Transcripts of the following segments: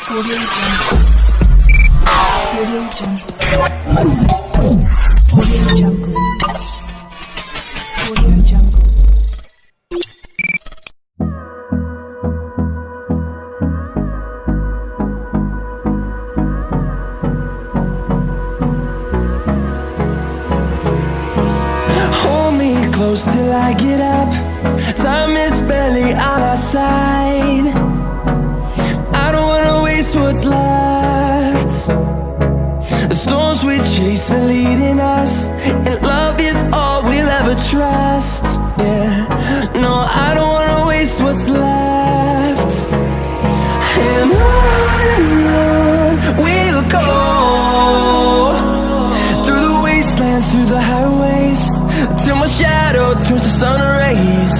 Audio Jungle. Audio Jungle. Audio Jungle. Audio Jungle. Hold me close till I get up. Time is barely on our side. I don't wanna waste what's left. The storms we chase are leading us, and love is all we'll ever trust. Yeah, no, I don't wanna waste what's left. And on we'll go, through the wastelands, through the highways, till my shadow turns to sun rays.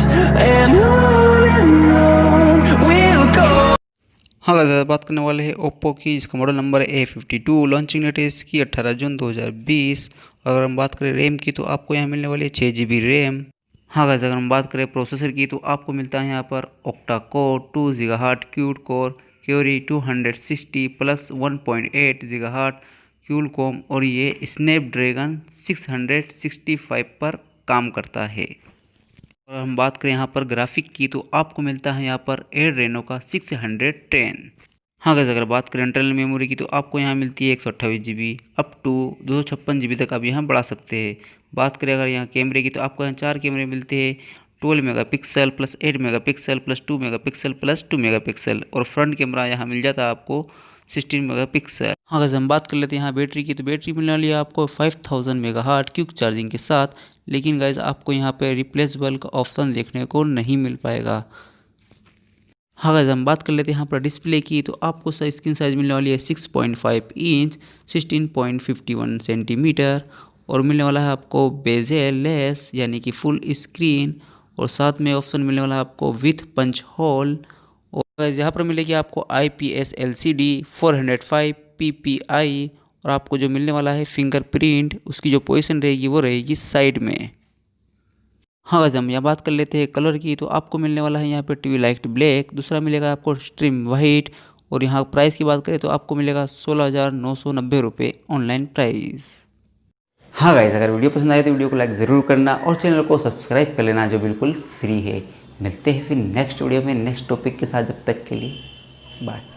And on we'll go. हाँ guys, बात करने वाले हैं Oppo की, जिसका model number है A52। Launching date है इसकी 18 जून 2020। अगर हम बात करें रैम की तो आपको यहाँ मिलने वाली है 6 GB रैम। हाँ गाइस, अगर हम बात करें प्रोसेसर की तो आपको मिलता है यहाँ पर octa core 2 GHz quad core Kryo 260 plus 1.8 GHz Qualcomm, और ये स्नैपड्रैगन 665 पर काम करता है। और हम बात करें यहाँ पर ग्राफिक की तो आपको मिलता है यहाँ पर एड्रेनो का 610। हाँ गाइस, अगर बात करें इंटरनल मेमोरी की तो आपको यहाँ मिलती है 128 GB अप टू 256 GB तक आप यहाँ बढ़ा सकते हैं। बात करें अगर यहाँ कैमरे की तो आपको यहाँ 4 कैमरे मिलते हैं, 12 megapixel plus 8 megapixel plus 2 megapixel plus 2 megapixel, और फ्रंट कैमरा यहाँ मिल जाता है आपको 16 मेगापिक्सल। हाँ गाइस, हम बात कर लेते हैं यहाँ बैटरी की, तो बैटरी मिलने वाली है आपको 5000 मेगाहर्ट्ज क्विक चार्जिंग के साथ। लेकिन गाइस, आपको यहाँ पे रिप्लेसेबल का ऑप्शन देखने को नहीं मिल पाएगा। हाँ गाइस, हम बात कर लेते हैं यहाँ पर डिस्प्ले की, तो आपको स्क्रीन साइज मिलने वाली है 6.5 इंच 16.51 सेंटीमीटर, और मिलने वाला है आपको बेजेल लेस यानी कि फुल स्क्रीन, और साथ में ऑप्शन मिलने वाला है आपको विथ पंच होल। और यहाँ पर मिलेगी आपको IPS LCD 405 ppi, और आपको जो मिलने वाला है फिंगरप्रिंट, उसकी जो पोजीशन रहेगी वो रहेगी साइड में। हाँ गाइस, हम यहाँ बात कर लेते हैं कलर की, तो आपको मिलने वाला है यहाँ पे ट्यूबी लाइट ब्लैक, दूसरा मिलेगा आपको स्ट्रीम वाइट, और यहाँ प्राइस की बात करें तो आपको मिलेगा 16,990 रुपये ऑनलाइन प्राइस। हाँ गाइस, अगर वीडियो पसंद आए तो वीडियो को लाइक ज़रूर करना और चैनल को सब्सक्राइब कर लेना, जो बिल्कुल फ्री है। मिलते हैं फिर नेक्स्ट वीडियो में नेक्स्ट टॉपिक के साथ, जब तक के लिए बाय।